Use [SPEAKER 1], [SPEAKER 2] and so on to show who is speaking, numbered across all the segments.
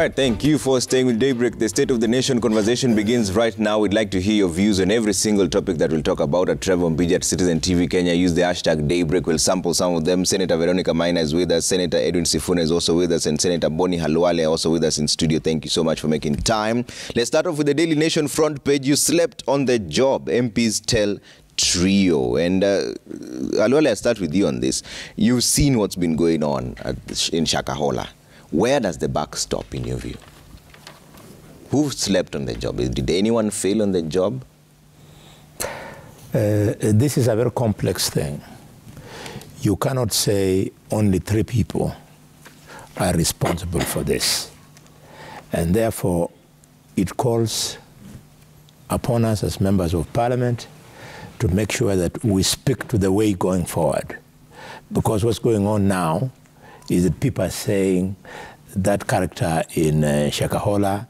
[SPEAKER 1] right, thank you for staying with Daybreak. The State of the Nation conversation begins right now. We'd like to hear your views on every single topic that we'll talk about at Trevor Mbiji at Citizen TV Kenya. Use the hashtag Daybreak. We'll sample some of them. Senator Veronica Maina is with us. Senator Edwin Sifuna is also with us. And Senator Boni Halwale also with us in studio. Thank you so much for making time. Let's start off with the Daily Nation front page. You slept on the job, MPs tell Trio. And Halwale, I'll start with you on this. You've seen what's been going on in Shakahola. Where does the buck stop in your view? Who slept on the job? Did anyone fail on the job?
[SPEAKER 2] This is a very complex thing. You cannot say only 3 people are responsible for this. And therefore, it calls upon us as members of parliament to make sure that we speak to the way going forward. Because what's going on now is that people are saying that character in Shakahola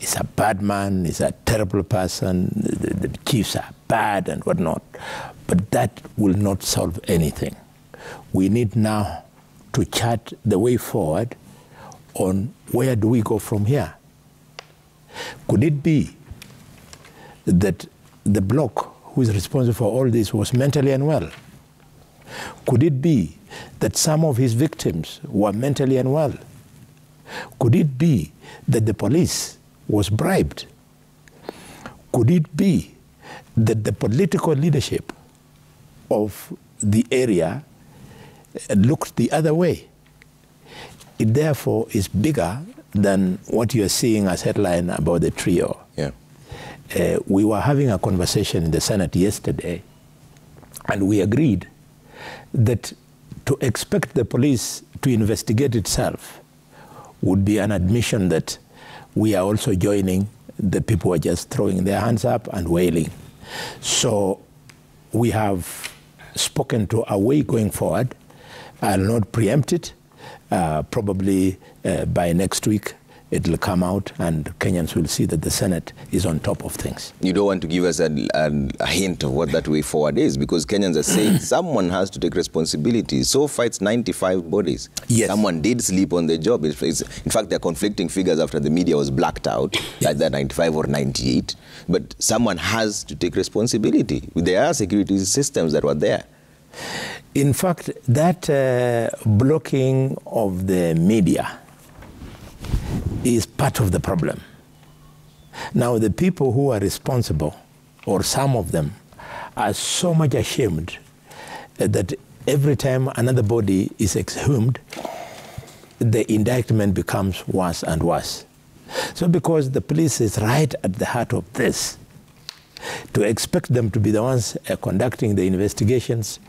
[SPEAKER 2] is a bad man, is a terrible person, the chiefs are bad and whatnot. But that will not solve anything. We need now to chart the way forward on where do we go from here. Could it be that the bloc who is responsible for all this was mentally unwell? Could it be that some of his victims were mentally unwell? Could it be that the police was bribed? Could it be that the political leadership of the area looked the other way? It therefore is bigger than what you're seeing as headline about the trio.
[SPEAKER 1] Yeah.
[SPEAKER 2] We were having a conversation in the Senate yesterday, and we agreed that to expect the police to investigate itself would be an admission that we are also joining the people who are just throwing their hands up and wailing. So we have spoken to a way going forward. I'll not preempt it. Probably by next week it will come out and Kenyans will see that the Senate is on top of things.
[SPEAKER 1] You don't want to give us a hint of what that way forward is, because Kenyans are saying someone has to take responsibility. So far it's 95 bodies.
[SPEAKER 2] Yes. Someone
[SPEAKER 1] did sleep on the job. In fact, there are conflicting figures after the media was blacked out, like that 95 or 98. But someone has to take responsibility. There are security systems that were there.
[SPEAKER 2] In fact, that blocking of the media is part of the problem. Now, the people who are responsible, or some of them, are so much ashamed that every time another body is exhumed, the indictment becomes worse and worse. So because the police is right at the heart of this, to expect them to be the ones conducting the investigations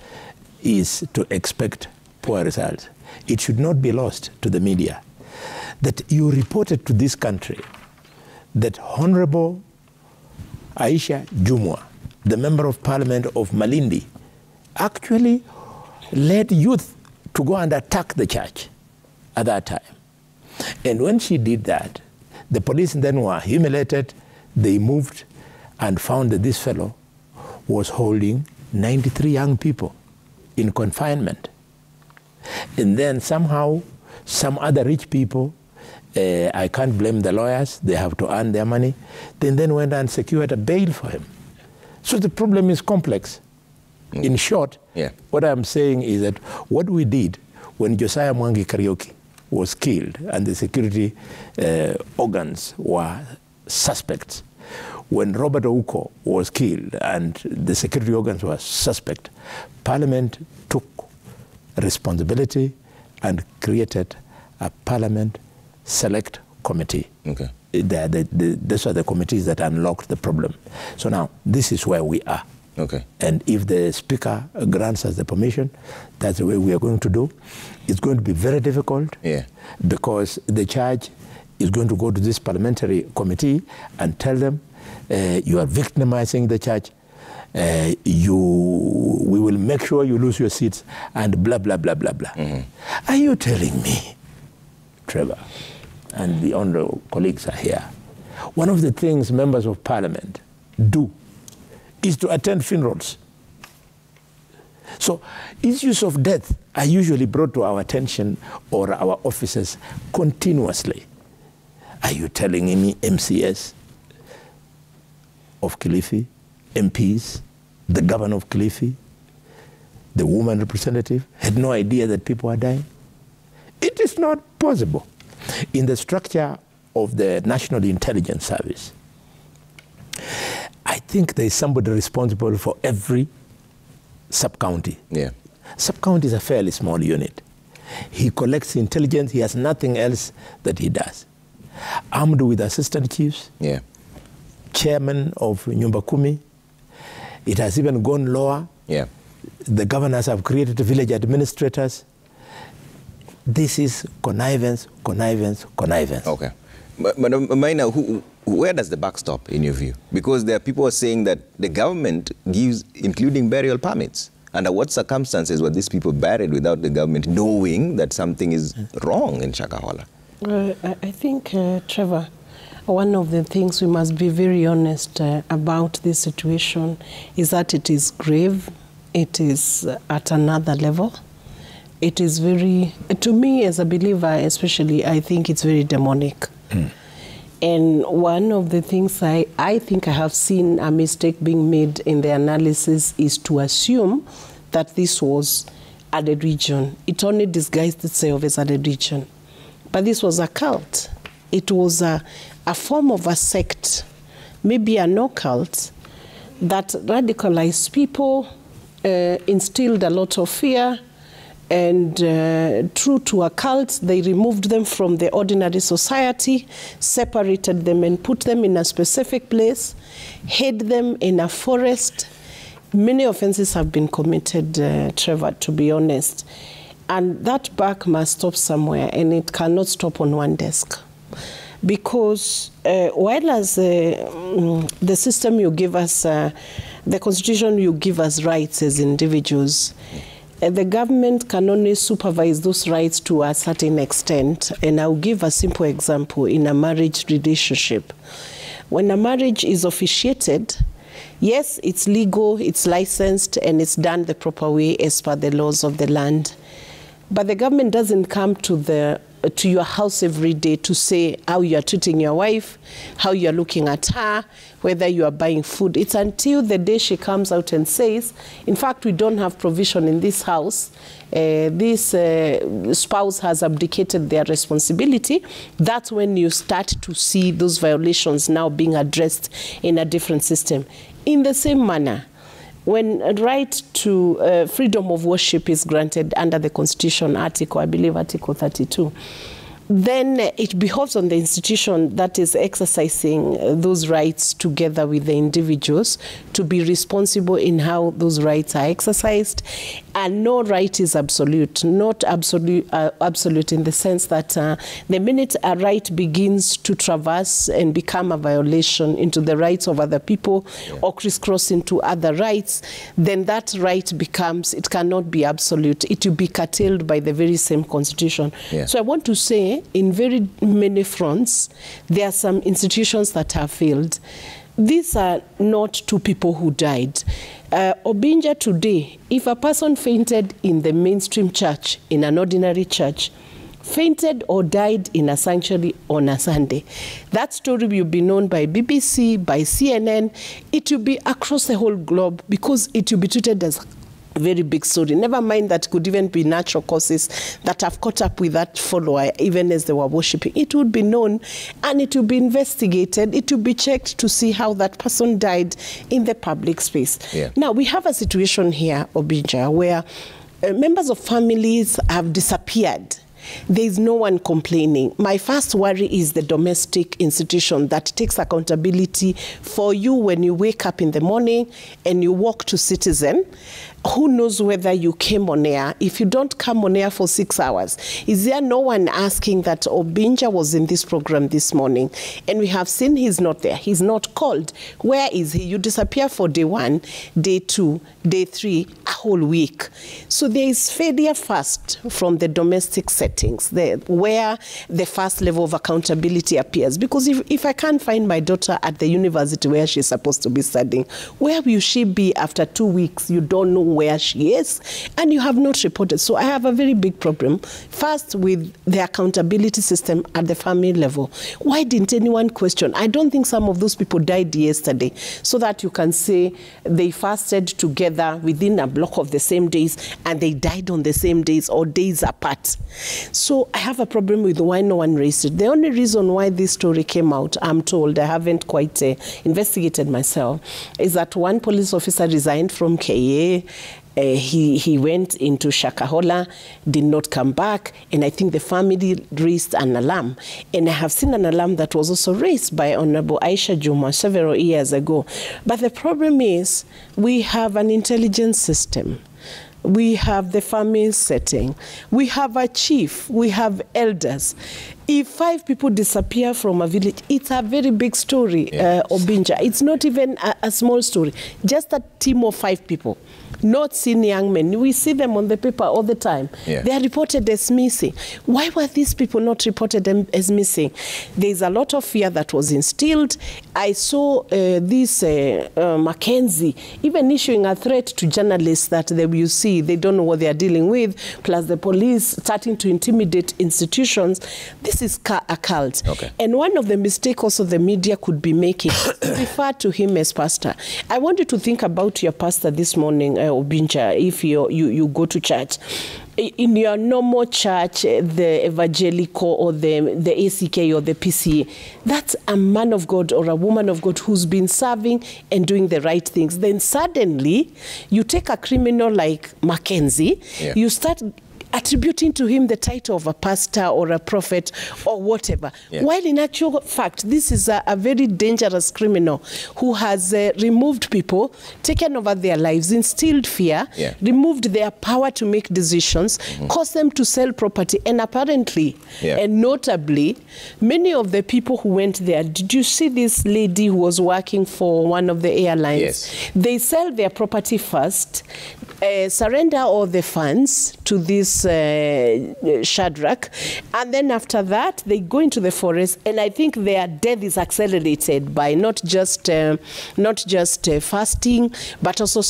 [SPEAKER 2] is to expect poor results. It should not be lost to the media that you reported to this country that Honorable Aisha Jumwa, the Member of Parliament of Malindi, actually led youth to go and attack the church at that time. And when she did that, the police then were humiliated. They moved and found that this fellow was holding 93 young people in confinement. And then somehow some other rich people, I can't blame the lawyers, they have to earn their money, they then went and secured a bail for him. So the problem is complex. In short, what I'm saying is that what we did when Josiah Mwangi Karaoke was killed and the security organs were suspects, when Robert Ouko was killed and the security organs were suspect, Parliament took responsibility and created a Parliament Select Committee.
[SPEAKER 1] Okay.
[SPEAKER 2] Those are the committees that unlocked the problem. So now, this is where we are.
[SPEAKER 1] Okay.
[SPEAKER 2] And if the Speaker grants us the permission, that's the way we are going to do. It's going to be very difficult because the charge is going to go to this parliamentary committee and tell them, you are victimizing the church, we will make sure you lose your seats, and blah, blah, blah, blah, blah. Are you telling me, Trevor, and the honorable colleagues are here, one of the things members of parliament do is to attend funerals? So issues of death are usually brought to our attention or our offices continuously. Are you telling me MCS of Kilifi, MPs, the governor of Kilifi, the woman representative had no idea that people are dying? It is not possible. In the structure of the National Intelligence Service, I think there is somebody responsible for every sub-county.
[SPEAKER 1] Yeah.
[SPEAKER 2] Sub-county is a fairly small unit. He collects intelligence. He has nothing else that he does. Armed with assistant chiefs,
[SPEAKER 1] yeah,
[SPEAKER 2] chairman of Nyumba Kumi. It has even gone lower.
[SPEAKER 1] Yeah.
[SPEAKER 2] The governors have created village administrators. This is connivance, connivance, connivance.
[SPEAKER 1] Okay. But Maina, where does the buck stop in your view? Because there are people saying that the government gives, including burial permits. Under what circumstances were these people buried without the government knowing that something is wrong in Shakahola?
[SPEAKER 3] I think, Trevor, one of the things we must be very honest about this situation is that it is grave. It is at another level. It is very, to me as a believer especially, I think it's very demonic. And one of the things I think I have seen a mistake being made in the analysis is to assume that this was a religion. It only disguised itself as a religion. But this was a cult. It was a form of a sect, maybe an occult, that radicalized people, instilled a lot of fear, and true to a cult, they removed them from the ordinary society, separated them and put them in a specific place, hid them in a forest. Many offenses have been committed, Trevor, to be honest. And that buck must stop somewhere, and it cannot stop on one desk. Because while as the system you give us, the constitution you give us rights as individuals, the government can only supervise those rights to a certain extent. And I'll give a simple example in a marriage relationship. When a marriage is officiated, yes, it's legal, it's licensed, and it's done the proper way as per the laws of the land. But the government doesn't come to your house every day to say how you are treating your wife, how you are looking at her, whether you are buying food. It's until the day she comes out and says, in fact, we don't have provision in this house. This spouse has abdicated their responsibility. That's when you start to see those violations now being addressed in a different system. In the same manner, when a right to freedom of worship is granted under the Constitution article, I believe Article 32, then it behoves on the institution that is exercising those rights together with the individuals to be responsible in how those rights are exercised. And no right is absolute, not absolute in the sense that the minute a right begins to traverse and become a violation into the rights of other people, yeah, or crisscross into other rights, then that right becomes, it cannot be absolute. It will be curtailed by the very same constitution. Yeah. So I want to say, in very many fronts, there are some institutions that have failed. These are not two people who died. Obinja today, if a person fainted in the mainstream church, in an ordinary church, fainted or died in a sanctuary on a Sunday, that story will be known by BBC, by CNN. It will be across the whole globe because it will be treated as a very big story. Never mind that could even be natural causes that have caught up with that follower even as they were worshipping. It would be known and it will be investigated. It will be checked to see how that person died in the public space. Yeah. Now, we have a situation here, Obinja, where members of families have disappeared. There is no one complaining. My first worry is the domestic institution that takes accountability for you when you wake up in the morning and you walk to Citizen. Who knows whether you came on air? If you don't come on air for 6 hours, is there no one asking that Obinja was in this program this morning and we have seen he's not there, he's not called? Where is he? You disappear for day 1, day 2, day 3, a whole week. So there is failure first from the domestic set. settings where the first level of accountability appears. Because if I can't find my daughter at the university where she's supposed to be studying, where will she be after 2 weeks? You don't know where she is, and you have not reported. So I have a very big problem, first with the accountability system at the family level. Why didn't anyone question? I don't think some of those people died yesterday, so that you can say they fasted together within a block of the same days and they died on the same days or days apart. So I have a problem with why no one raised it. The only reason why this story came out, I'm told, I haven't quite investigated myself, is that one police officer resigned from KA. He went into Shakahola, did not come back, and I think the family raised an alarm. And I have seen an alarm that was also raised by Honorable Aisha Juma several years ago. But the problem is we have an intelligence system. We have the family setting. We have a chief. We have elders. If 5 people disappear from a village, it's a very big story, Obinja. It's not even a small story. Just a team of 5 people. Not seen young men. We see them on the paper all the time. They are reported as missing. Why were these people not reported as missing? There's a lot of fear that was instilled. I saw this Mackenzie even issuing a threat to journalists that they will see, they don't know what they are dealing with, plus the police starting to intimidate institutions. This is a cult. And one of the mistakes also the media could be making is refer to him as pastor. I want you to think about your pastor this morning, Obinja, if you go to church. In your normal church, the evangelical or the ACK or the PCA, that's a man of God or a woman of God who's been serving and doing the right things. Then suddenly, you take a criminal like Mackenzie, you start attributing to him the title of a pastor or a prophet or whatever. While in actual fact, this is a very dangerous criminal who has removed people, taken over their lives, instilled fear, removed their power to make decisions, caused them to sell property. And apparently, and notably, many of the people who went there, did you see this lady who was working for one of the airlines? They sell their property first, surrender all the funds to this Shadrach, and then after that they go into the forest, and I think their death is accelerated by not just fasting, but also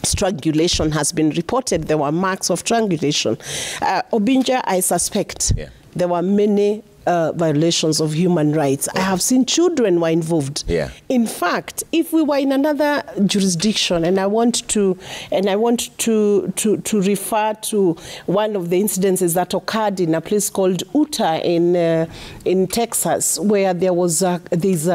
[SPEAKER 3] strangulation has been reported. There were marks of strangulation. Obinja, I suspect there were many violations of human rights. I have seen children were involved. In fact, if we were in another jurisdiction, and I want to refer to one of the incidences that occurred in a place called Utah in Texas, where there was there's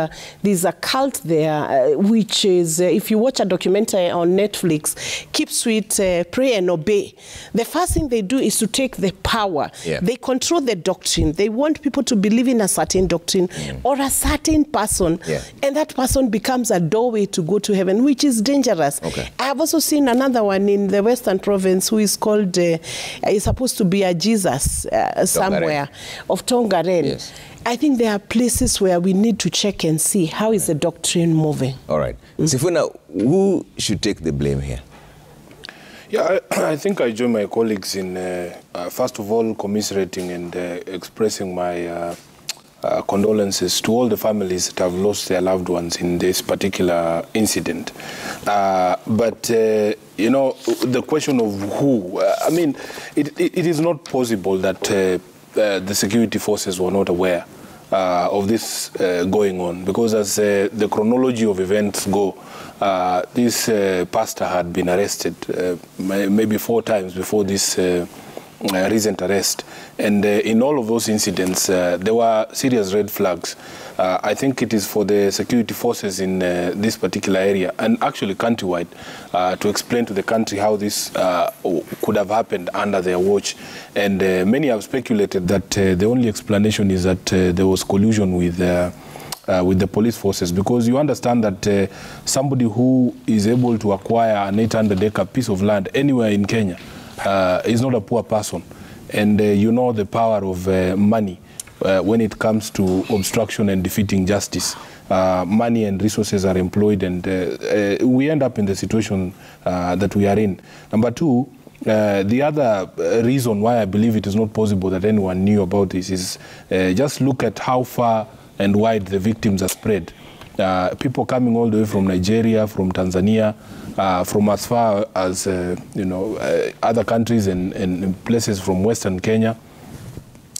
[SPEAKER 3] a cult there, which is, if you watch a documentary on Netflix, Keep Sweet, Pray and Obey. The first thing they do is to take the power. They control the doctrine. They want people to believe in a certain doctrine or a certain person, and that person becomes a doorway to go to heaven, which is dangerous. I have also seen another one in the Western Province who is called, is supposed to be a Jesus somewhere, of Tongaren. I think there are places where we need to check and see how is the doctrine moving. All right.
[SPEAKER 1] Sifuna, who should take the blame here?
[SPEAKER 4] Yeah, I think I join my colleagues in, first of all, commiserating and expressing my condolences to all the families that have lost their loved ones in this particular incident. But, you know, the question of who, I mean, it is not possible that the security forces were not aware of this going on, because as the chronology of events go, this pastor had been arrested maybe 4 times before this recent arrest, and in all of those incidents there were serious red flags. I think it is for the security forces in this particular area, and actually countrywide, to explain to the country how this could have happened under their watch. And many have speculated that the only explanation is that there was collusion with the police forces, because you understand that somebody who is able to acquire an 800-acre piece of land anywhere in Kenya is not a poor person. And you know the power of money when it comes to obstruction and defeating justice. Money and resources are employed, and we end up in the situation that we are in. Number 2, The other reason why I believe it is not possible that anyone knew about this is just look at how far and wide the victims are spread. People coming all the way from Nigeria, from Tanzania, from as far as other countries and places from Western Kenya.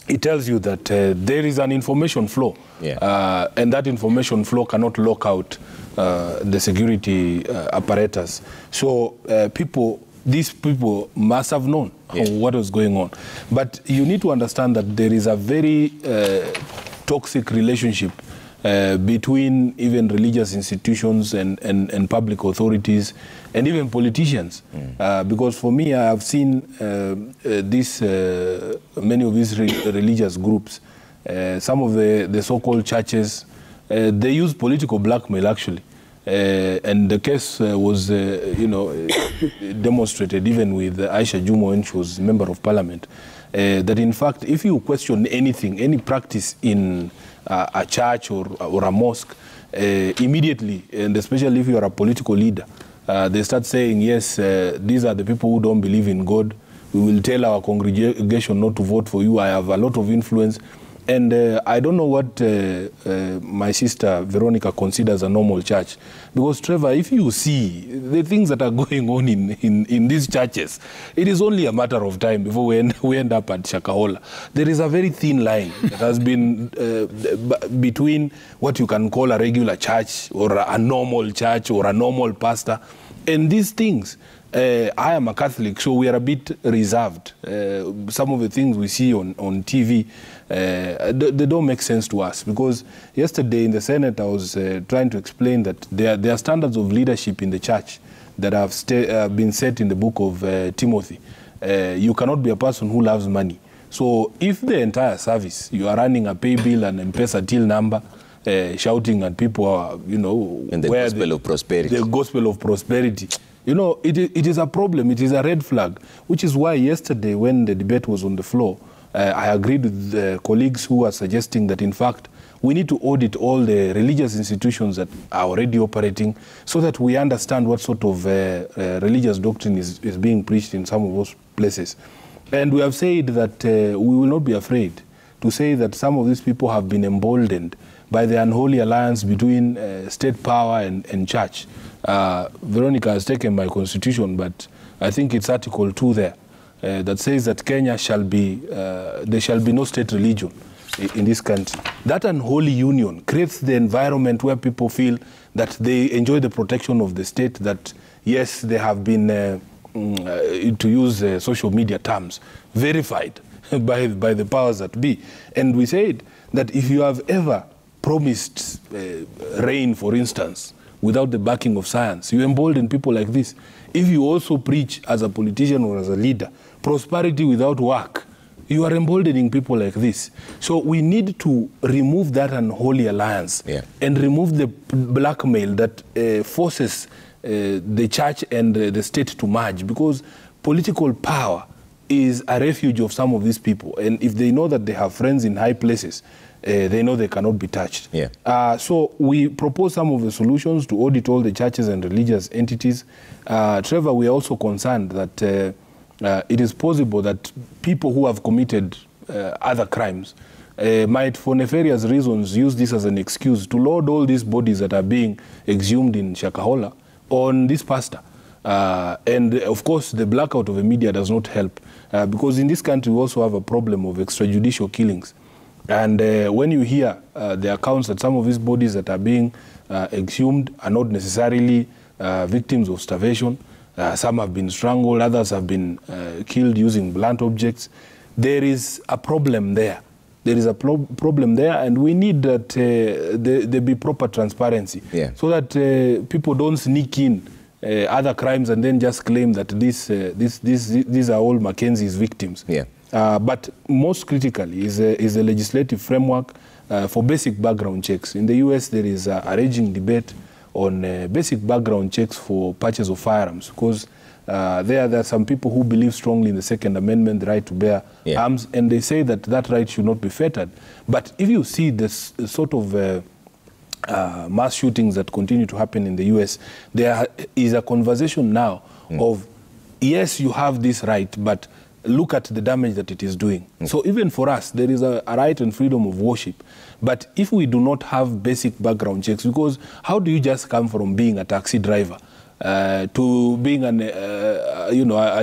[SPEAKER 4] It tells you that there is an information flow, and that information flow cannot lock out the security apparatus. So these people must have known what was going on. But you need to understand that there is a very toxic relationship between even religious institutions and public authorities and even politicians. Because for me, I have seen many of these religious groups, some of the so-called churches, they use political blackmail actually. And the case was, demonstrated even with Aisha Jumwa when she was member of parliament, that in fact, if you question anything, any practice in a church or a mosque, immediately, and especially if you are a political leader, they start saying, yes, these are the people who don't believe in God. We will tell our congregation not to vote for you. I have a lot of influence. And I don't know what my sister Veronica considers a normal church. Because, Trevor, if you see the things that are going on in these churches, it is only a matter of time before we end up at Shakahola. There is a very thin line that has been between what you can call a regular church or a normal church or a normal pastor and these things. I am a Catholic, so we are a bit reserved. Some of the things we see on TV, they don't make sense to us. Because yesterday in the Senate, I was trying to explain that there are standards of leadership in the church that have been set in the book of Timothy. You cannot be a person who loves money. So if the entire service, you are running a pay bill and M-Pesa till number, shouting at people,
[SPEAKER 1] and the gospel of prosperity. The
[SPEAKER 4] gospel of prosperity. It is a problem. It is a red flag, which is why yesterday when the debate was on the floor, I agreed with the colleagues who are suggesting that, in fact, we need to audit all the religious institutions that are already operating so that we understand what sort of religious doctrine is being preached in some of those places. And we have said that we will not be afraid to say that some of these people have been emboldened by the unholy alliance between state power and church. Veronica has taken my constitution, but I think it's Article 2 there that says that Kenya there shall be no state religion in this country. That unholy union creates the environment where people feel that they enjoy the protection of the state, that yes, they have been, to use social media terms, verified by the powers that be. And we said that if you have ever promised rain, for instance, without the backing of science, you embolden people like this. If you also preach as a politician or as a leader, prosperity without work, you are emboldening people like this. So we need to remove that unholy alliance and remove the blackmail that forces the church and the state to merge, because political power is a refuge of some of these people. And if they know that they have friends in high places, they know they cannot be touched. So we propose some of the solutions to audit all the churches and religious entities. Trevor, we are also concerned that it is possible that people who have committed other crimes might, for nefarious reasons, use this as an excuse to load all these bodies that are being exhumed in Shakahola on this pastor. And of course, the blackout of the media does not help, because in this country we also have a problem of extrajudicial killings. And when you hear the accounts that some of these bodies that are being exhumed are not necessarily victims of starvation, some have been strangled, others have been killed using blunt objects, there is a problem there. There is a problem there, and we need that there be proper transparency, so that people don't sneak in other crimes and then just claim that these are all Mackenzie's victims. But most critically is a legislative framework for basic background checks. In the US, there is a raging debate on basic background checks for purchase of firearms, because there are some people who believe strongly in the Second Amendment, the right to bear arms, and they say that that right should not be fettered. But if you see this sort of mass shootings that continue to happen in the US, there is a conversation now of yes, you have this right, but look at the damage that it is doing. So even for us, there is a right and freedom of worship. But if we do not have basic background checks, because how do you just come from being a taxi driver to being a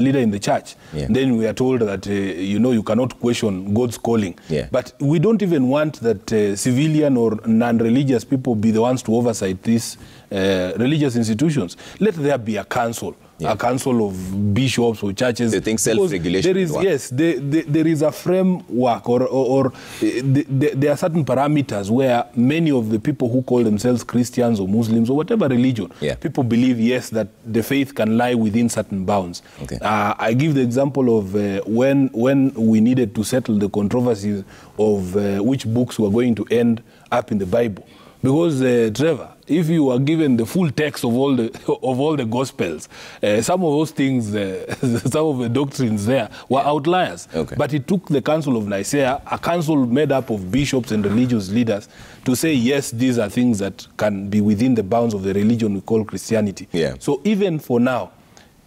[SPEAKER 4] leader in the church? Then we are told that you cannot question God's calling. But we don't even want that civilian or non-religious people be the ones to oversight these religious institutions. Let there be a council. A council of bishops or churches.
[SPEAKER 1] You think self-regulation?
[SPEAKER 4] There is a framework or there are certain parameters where many of the people who call themselves Christians or Muslims or whatever religion, people believe, yes, that the faith can lie within certain bounds. I give the example of when we needed to settle the controversies of which books were going to end up in the Bible. Because, Trevor, if you are given the full text of all the Gospels, some of those things, some of the doctrines there were outliers. But it took the Council of Nicaea, a council made up of bishops and religious leaders, to say, yes, these are things that can be within the bounds of the religion we call Christianity. So even for now,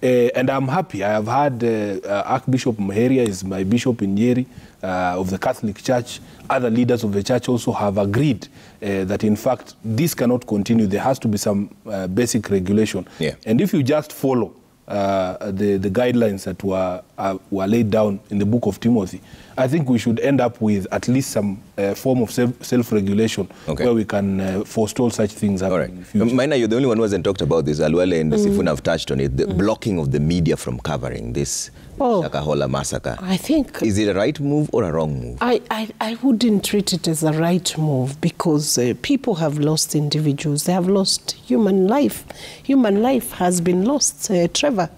[SPEAKER 4] and I'm happy, I have had Archbishop Muheria is my bishop in Nyeri of the Catholic Church. Other leaders of the church also have agreed that, in fact, this cannot continue. There has to be some basic regulation. And if you just follow the guidelines that were laid down in the book of Timothy, I think we should end up with at least some form of self-regulation where we can forestall such things happening in the future.
[SPEAKER 1] Maina, you're the only one who hasn't talked about this. Alwale and Sifuna have touched on it. The blocking of the media from covering this Shakahola massacre.
[SPEAKER 3] I think...
[SPEAKER 1] Is it a right move or a wrong move?
[SPEAKER 3] I wouldn't treat it as a right move because people have lost individuals. They have lost human life. Human life has been lost, Trevor.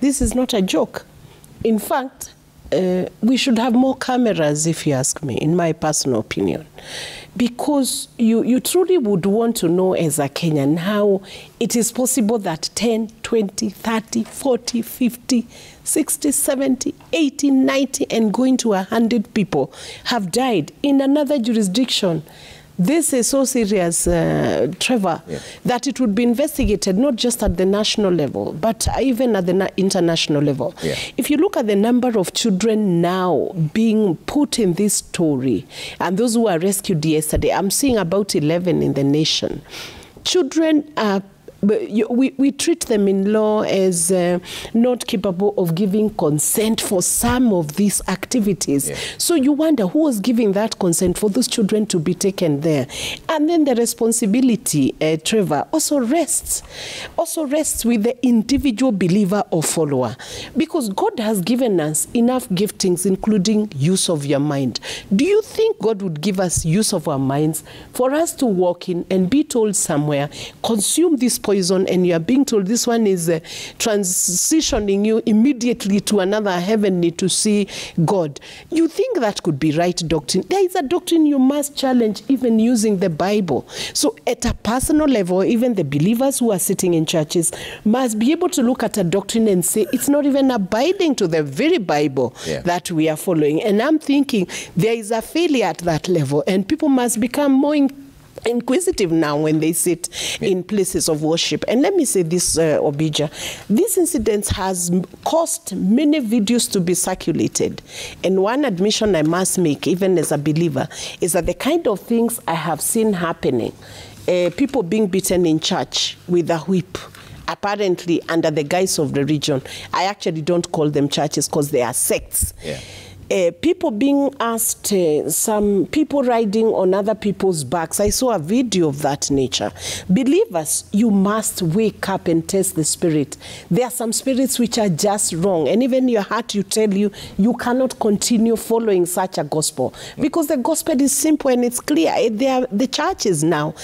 [SPEAKER 3] This is not a joke. In fact, we should have more cameras, if you ask me, in my personal opinion. Because you truly would want to know as a Kenyan how it is possible that 10, 20, 30, 40, 50, 60, 70, 80, 90, and going to 100 people have died in another jurisdiction. This is so serious, Trevor, that it would be investigated not just at the national level, but even at the international level. If you look at the number of children now being put in this story, and those who were rescued yesterday, I'm seeing about 11 in the nation. Children are we treat them in law as not capable of giving consent for some of these activities. So you wonder who was giving that consent for those children to be taken there. And then the responsibility, Trevor, also rests with the individual believer or follower. Because God has given us enough giftings, including use of your mind. Do you think God would give us use of our minds for us to walk in and be told somewhere, consume this poison, and you are being told this one is transitioning you immediately to another heavenly to see God? You think that could be right doctrine? There is a doctrine you must challenge even using the Bible. So at a personal level, even the believers who are sitting in churches must be able to look at a doctrine and say it's not even abiding to the very Bible that we are following. And I'm thinking there is a failure at that level, and people must become more inquisitive now when they sit in places of worship. And let me say this, Obija, this incident has caused many videos to be circulated. And one admission I must make, even as a believer, is that the kind of things I have seen happening, people being beaten in church with a whip, apparently under the guise of religion. I actually don't call them churches because they are sects. People being asked, some people riding on other people's backs. I saw a video of that nature. Believers, you must wake up and test the spirit. There are some spirits which are just wrong. And even your heart, you tell you, you cannot continue following such a gospel. Because the gospel is simple and it's clear. They are the churches now.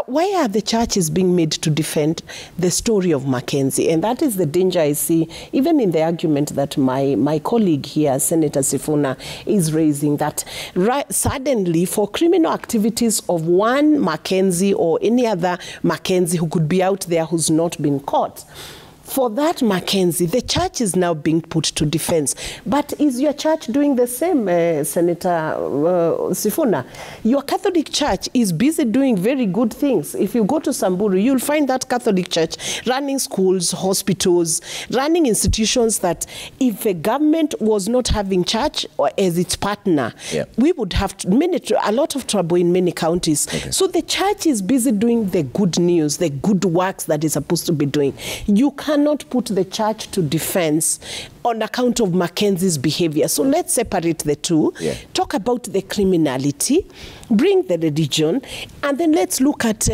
[SPEAKER 3] Why are the churches being made to defend the story of Mackenzie? And that is the danger I see, even in the argument that my colleague here, Senator Sifuna, is raising, that suddenly for criminal activities of one Mackenzie or any other Mackenzie who could be out there who's not been caught, For that, Mackenzie, the church is now being put to defense. But is your church doing the same, Senator Sifuna? Your Catholic church is busy doing very good things. If you go to Samburu, you'll find that Catholic church running schools, hospitals, running institutions that if a government was not having church or as its partner, we would have a lot of trouble in many counties. Okay. So the church is busy doing the good news, the good works that it's supposed to be doing. You cannot put the church to defense on account of Mackenzie's behavior. So let's separate the two, talk about the criminality, bring the religion, and then let's look at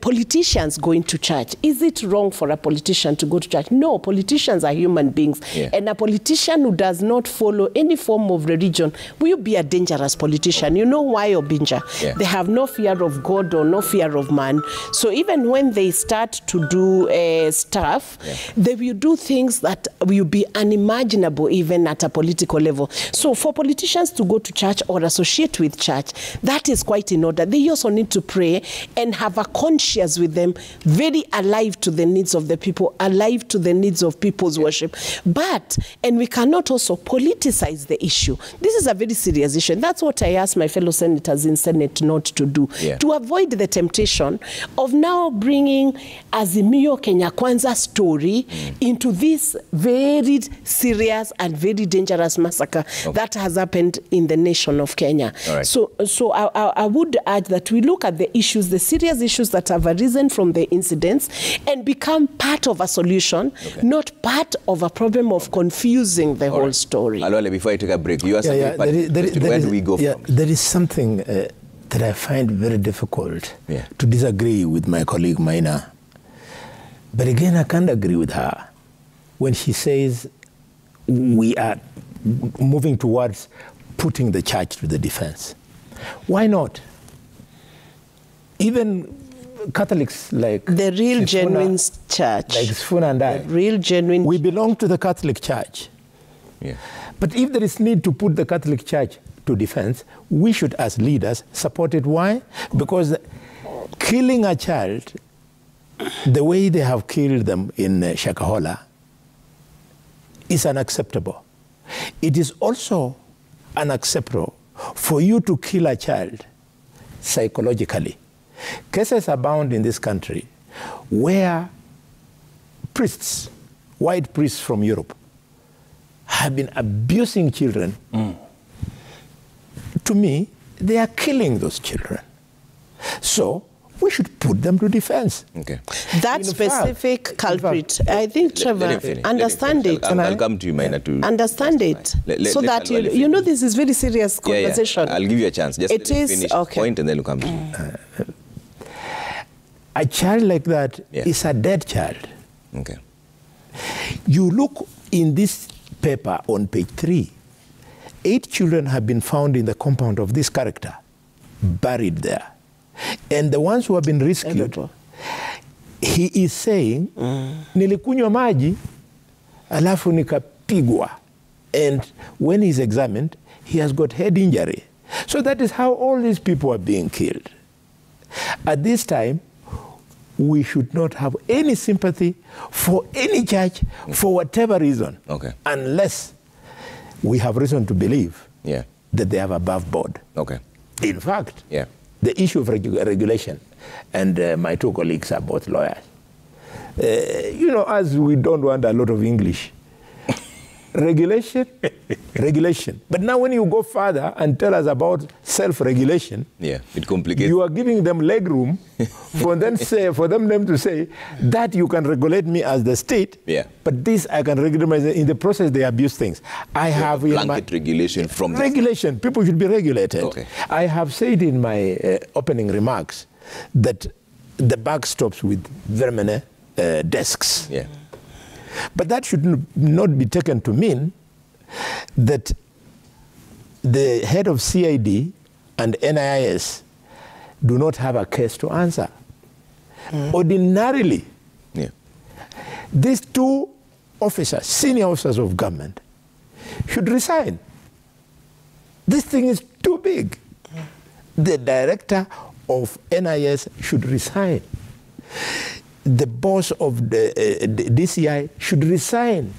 [SPEAKER 3] politicians going to church. Is it wrong for a politician to go to church? No, politicians are human beings. And a politician who does not follow any form of religion will be a dangerous politician. You know why, Obinja? They have no fear of God or no fear of man. So even when they start to do stuff, they will do things that will be unimaginable even at a political level. So for politicians to go to church or associate with church, that is quite in order. They also need to pray and have a conscience with them, very alive to the needs of the people, alive to the needs of people's worship. But, and we cannot also politicize the issue. This is a very serious issue. And that's what I asked my fellow senators in Senate not to do, to avoid the temptation of now bringing Azimio Kenya Kwanza story into this very serious and very dangerous massacre that has happened in the nation of Kenya. So I would urge that we look at the issues, the serious issues that have arisen from the incidents and become part of a solution, not part of a problem of confusing the whole story.
[SPEAKER 1] Alwale, before I take a break, you asked where do we go from?
[SPEAKER 2] There is something that I find very difficult to disagree with my colleague Maina. But again, I can't agree with her when she says we are moving towards putting the church to the defense. Why not? Even Catholics like
[SPEAKER 3] the real
[SPEAKER 2] Sifuna,
[SPEAKER 3] genuine church,
[SPEAKER 2] like Sifuna and I,
[SPEAKER 3] the real genuine,
[SPEAKER 2] we belong to the Catholic Church. But if there is need to put the Catholic Church to defense, we should, as leaders, support it. Why? Because killing a child the way they have killed them in Shakahola is unacceptable. It is also unacceptable for you to kill a child psychologically. Cases abound in this country where priests, white priests from Europe, have been abusing children. To me, they are killing those children. So we should put them to defense.
[SPEAKER 3] That specific culprit, I think, Trevor, understand it.
[SPEAKER 1] I'll come to you, Maina, to
[SPEAKER 3] understand it. So that you know this is very serious conversation.
[SPEAKER 1] I'll give you a chance. Just
[SPEAKER 3] it is
[SPEAKER 1] finish the point and then we'll come to you.
[SPEAKER 2] A child like that is a dead child. You look in this paper on page 3, 8 children have been found in the compound of this character, buried there. And the ones who have been rescued, he is saying, nilikunywa maji, alafu nikapigwa. And when he's examined, he has got head injury. So that is how all these people are being killed. At this time, we should not have any sympathy for any church for whatever reason, unless we have reason to believe that they have above board. In fact, the issue of regulation, and my two colleagues are both lawyers. You know, as we don't want a lot of English. Regulation, regulation. But now when you go further and tell us about self-regulation,
[SPEAKER 1] it complicates.
[SPEAKER 2] You are giving them leg room for them to say that you can regulate me as the state, but this I can regulate myself. In the process they abuse things. I have
[SPEAKER 1] blanket regulation from
[SPEAKER 2] regulation. People should be regulated. I have said in my opening remarks that the buck stops with very many desks. But that should not be taken to mean that the head of CID and NIS do not have a case to answer. Ordinarily, these two officers, senior officers of government, should resign. This thing is too big. The director of NIS should resign. the boss of the DCI should resign.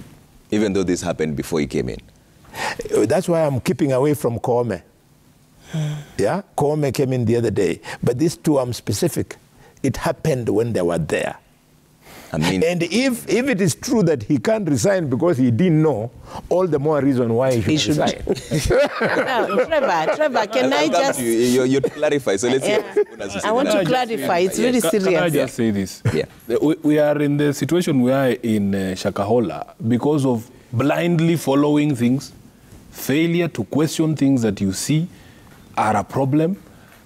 [SPEAKER 1] Even though this happened before he came in?
[SPEAKER 2] That's why I'm keeping away from Koome. Yeah, Koome came in the other day. But these two, I'm specific. It happened when they were there.
[SPEAKER 1] I mean,
[SPEAKER 2] and if it is true that he can't resign because he didn't know, all the more reason why he should resign.
[SPEAKER 3] Now, Trevor, can I just...
[SPEAKER 1] You clarify, so let's see.
[SPEAKER 3] I want to clarify, it's very serious.
[SPEAKER 4] Can I just say this?
[SPEAKER 1] Yeah.
[SPEAKER 4] We are in the situation we are in Shakahola because of blindly following things, failure to question things that you see are a problem.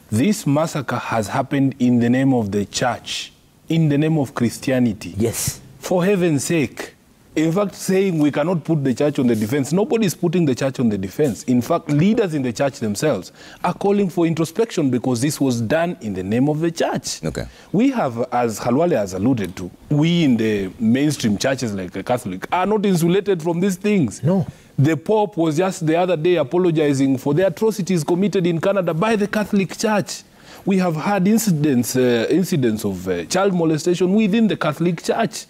[SPEAKER 4] This massacre has happened in the name of the church, in the name of Christianity.
[SPEAKER 2] Yes.
[SPEAKER 4] For heaven's sake. In fact, saying we cannot put the church on the defense, nobody is putting the church on the defense. In fact, leaders in the church themselves are calling for introspection because this was done in the name of the church.
[SPEAKER 1] Okay.
[SPEAKER 4] We have, as Halwale has alluded to, we in the mainstream churches like the Catholic are not insulated from these things.
[SPEAKER 2] No.
[SPEAKER 4] The Pope was just the other day apologizing for the atrocities committed in Canada by the Catholic Church. We have had incidents of child molestation within the Catholic Church.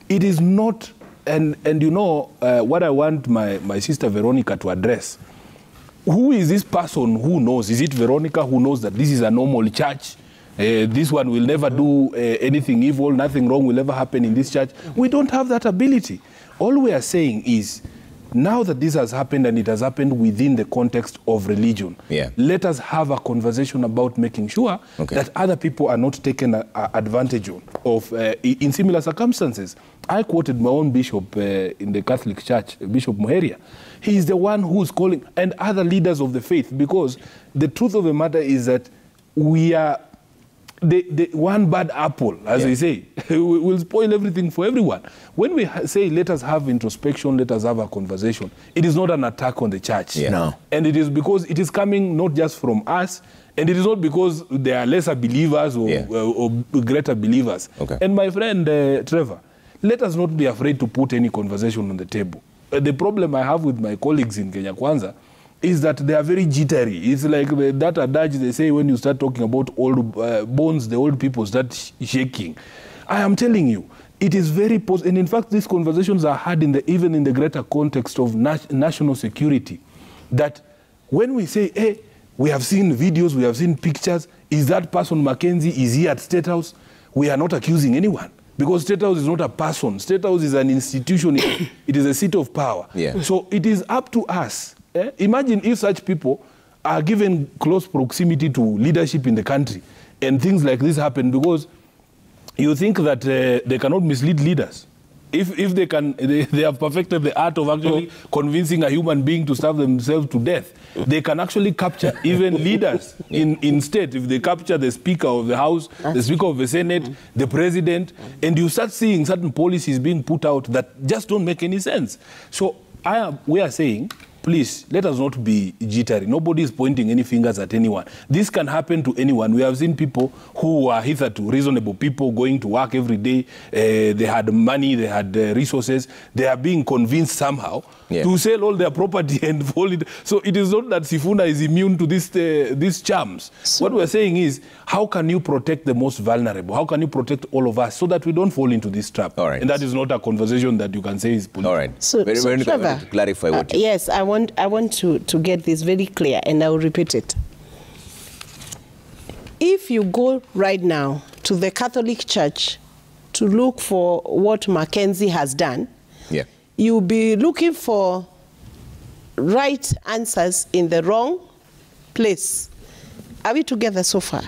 [SPEAKER 4] It is not, and you know, what I want my sister Veronica to address. Who is this person who knows? Is it Veronica who knows that this is a normal church? This one will never do anything evil, nothing wrong will ever happen in this church. We don't have that ability. All we are saying is, now that this has happened and it has happened within the context of religion, let us have a conversation about making sure that other people are not taken advantage of in similar circumstances. I quoted my own bishop in the Catholic Church, Bishop Muheria. He is the one who's calling, and other leaders of the faith, because the truth of the matter is that we are the one bad apple, as they say, will spoil everything for everyone. When we say let us have introspection, let us have a conversation, it is not an attack on the church.
[SPEAKER 2] No.
[SPEAKER 4] And it is because it is coming not just from us, and it is not because they are lesser believers or greater believers. And my friend Trevor, let us not be afraid to put any conversation on the table. The problem I have with my colleagues in Kenya Kwanza is that they are very jittery. It's like that adage they say when you start talking about old bones, the old people start shaking. I am telling you, it is very and in fact these conversations are had even in the greater context of national security. That when we say, hey, we have seen videos, we have seen pictures, is that person Mackenzie, is he at State House? We are not accusing anyone. Because State House is not a person. State House is an institution. It is a seat of power. So it is up to us. Imagine if such people are given close proximity to leadership in the country and things like this happen, because you think that they cannot mislead leaders. If they can, they have perfected the art of actually convincing a human being to starve themselves to death. They can actually capture even leaders in state. If they capture the Speaker of the House, the Speaker of the Senate, the President, and you start seeing certain policies being put out that just don't make any sense. So we are saying, please, let us not be jittery. Nobody is pointing any fingers at anyone. This can happen to anyone. We have seen people who are hitherto reasonable people going to work every day. They had money, they had resources. They are being convinced somehow to sell all their property and fall it. So it is not that Sifuna is immune to these charms. So what we're saying is, how can you protect the most vulnerable? How can you protect all of us so that we don't fall into this trap? And that is not a conversation that you can say is political.
[SPEAKER 1] All right.
[SPEAKER 3] So
[SPEAKER 1] Trevor, to clarify what you...
[SPEAKER 3] Yes, I want to get this very clear, and I will repeat it. If you go right now to the Catholic Church to look for what Mackenzie has done, you'll be looking for right answers in the wrong place. Are we together so far?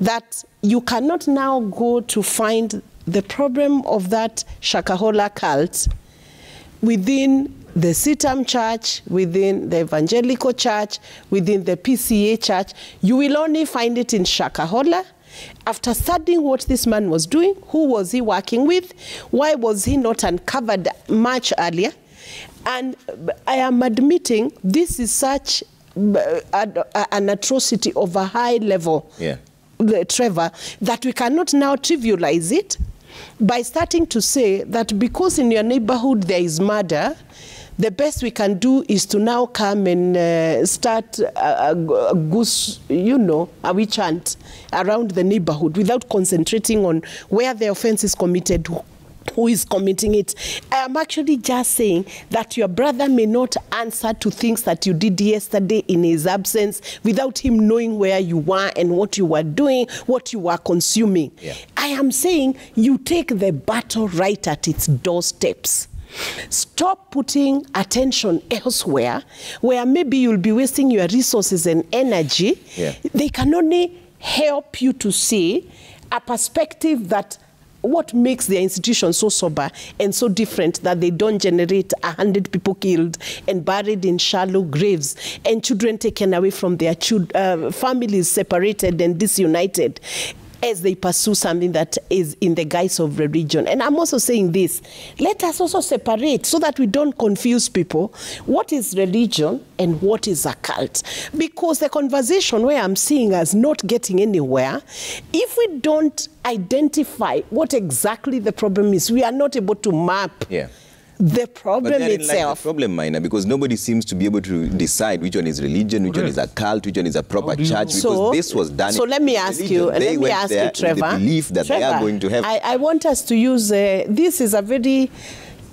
[SPEAKER 3] That you cannot now go to find the problem of that Shakahola cult within the CITAM church, within the evangelical church, within the PCA church. You will only find it in Shakahola. After studying what this man was doing, who was he working with, why was he not uncovered much earlier? And I am admitting this is such an atrocity of a high level, Trevor, that we cannot now trivialize it by starting to say that because in your neighborhood there is murder, The best we can do is to now come and start a goose, a witch hunt around the neighborhood without concentrating on where the offense is committed, who is committing it. I am actually just saying that your brother may not answer to things that you did yesterday in his absence without him knowing where you were and what you were doing, what you were consuming.
[SPEAKER 1] Yeah.
[SPEAKER 3] I am saying you take the battle right at its doorsteps. Stop putting attention elsewhere where maybe you'll be wasting your resources and energy.
[SPEAKER 1] Yeah.
[SPEAKER 3] They can only help you to see a perspective that what makes their institution so sober and so different that they don't generate 100 people killed and buried in shallow graves and children taken away from their families separated and disunited as they pursue something that is in the guise of religion. And I'm also saying this, let us also separate so that we don't confuse people. What is religion and what is a cult? Because the conversation where I'm seeing us not getting anywhere, if we don't identify what exactly the problem is, we are not able to map the problem itself.
[SPEAKER 1] The problem, Minor, because nobody seems to be able to decide which one is religion, which one is a cult, which one is a proper church, because this was done.
[SPEAKER 3] So let me ask you, Trevor.
[SPEAKER 1] The belief that they are going to have.
[SPEAKER 3] I want us to use, this is a very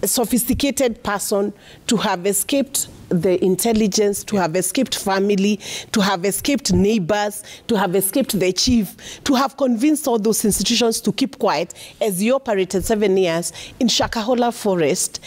[SPEAKER 3] sophisticated person to have escaped the intelligence, to have escaped family, to have escaped neighbors, to have escaped the chief, to have convinced all those institutions to keep quiet as he operated 7 years in Shakahola Forest,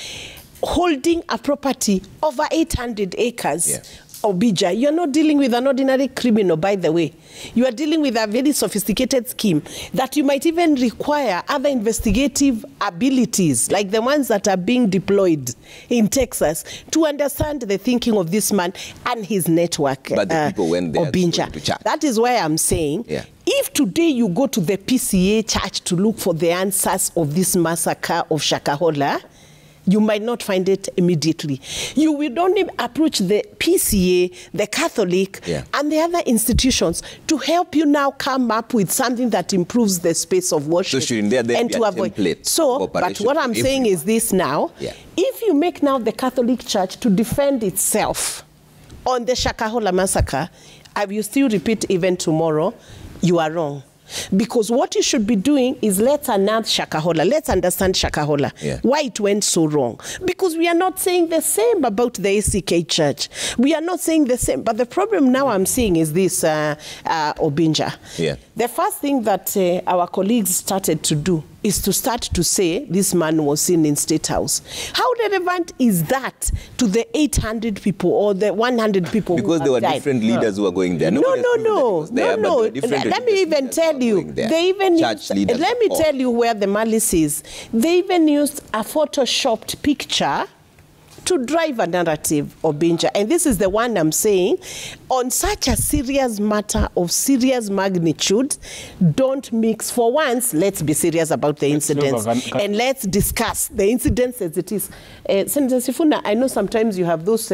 [SPEAKER 3] holding a property over 800 acres.
[SPEAKER 1] Yes.
[SPEAKER 3] Obija, you're not dealing with an ordinary criminal, by the way. You are dealing with a very sophisticated scheme that you might even require other investigative abilities, like the ones that are being deployed in Texas, to understand the thinking of this man and his network.
[SPEAKER 1] But the people went there
[SPEAKER 3] Obinja.
[SPEAKER 1] to chat.
[SPEAKER 3] That is why I'm saying, if today you go to the PCA church to look for the answers of this massacre of Shakahola, you might not find it immediately. You will only approach the PCA, the Catholic, and the other institutions to help you now come up with something that improves the space of worship.
[SPEAKER 1] So shouldn't there then
[SPEAKER 3] and
[SPEAKER 1] be
[SPEAKER 3] to
[SPEAKER 1] a
[SPEAKER 3] avoid.
[SPEAKER 1] template?
[SPEAKER 3] So, but what I'm saying is this now. If you make now the Catholic Church to defend itself on the Shakahola massacre, I will still repeat even tomorrow, you are wrong. Because what you should be doing is let's unearth Shakahola. Let's understand Shakahola. Why it went so wrong. Because we are not saying the same about the ACK Church. We are not saying the same. But the problem now I'm seeing is this, Obinja. The first thing that our colleagues started to do is to start to say this man was seen in State House. How relevant is that to the 800 people or the 100 people
[SPEAKER 1] because there were different leaders who were going there.
[SPEAKER 3] No. Let me even tell you. They even used, let me tell you where the malice is. They even used a photoshopped picture to drive a narrative, Obinja. And this is the one I'm saying. On such a serious matter of serious magnitude, don't mix. For once, let's be serious about the incidents. And let's discuss the incidents as it is. Senator Sifuna, I know sometimes you have those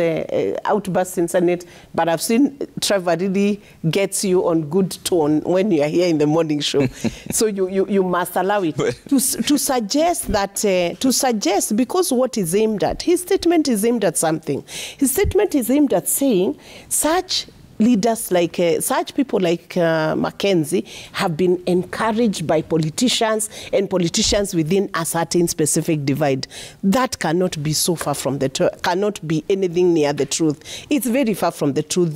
[SPEAKER 3] outbursts in Senate, but I've seen Trevor really gets you on good tone when you are here in the morning show. So you must allow it. to suggest that, because what is aimed at, his statement is aimed at something. His statement is aimed at saying such leaders like, such people like Mackenzie have been encouraged by politicians and politicians within a certain specific divide. That cannot be so far from the truth, cannot be anything near the truth. It's very far from the truth,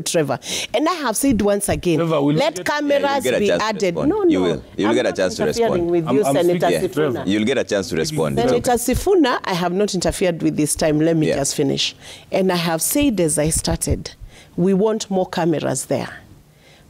[SPEAKER 3] Trevor. And I have said once again, Trevor, let cameras be added. No,
[SPEAKER 1] you'll get a chance to respond.
[SPEAKER 3] With you, Senator Sifuna.
[SPEAKER 1] You'll get a chance to respond.
[SPEAKER 3] Senator Sifuna, I have not interfered with this time. Let me just finish. And I have said as I started, we want more cameras there.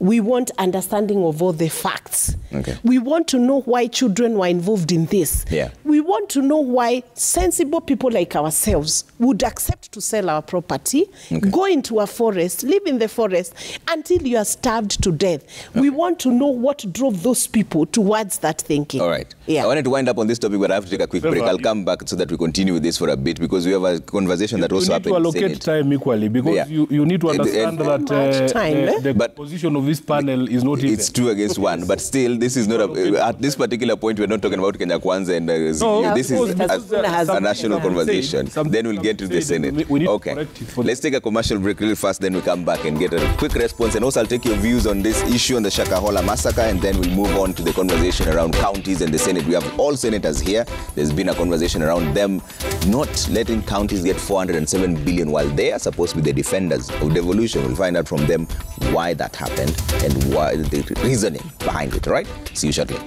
[SPEAKER 3] We want understanding of all the facts. We want to know why children were involved in this. We want to know why sensible people like ourselves would accept to sell our property, go into a forest, live in the forest until you are starved to death. We want to know what drove those people towards that thinking.
[SPEAKER 1] All right. I wanted to wind up on this topic, but I have to take a quick break. I'll come back so that we continue with this for a bit, because we have a conversation that also happened in the Senate.
[SPEAKER 4] You need to allocate time equally, because you need to understand that the position of of this panel is not even.
[SPEAKER 1] It's 2 against 1, but still, this is not at this particular point. We're not talking about Kenya Kwanza and this is a national conversation. Then we'll get to the Senate. Okay, let's take a commercial break really fast. Then we come back and get a quick response, and also I'll take your views on this issue on the Shakahola massacre, and then we'll move on to the conversation around counties and the Senate. We have all senators here. There's been a conversation around them not letting counties get 407 billion while they are supposed to be the defenders of devolution. We'll find out from them why that happened and why the reasoning behind it, right? See you shortly.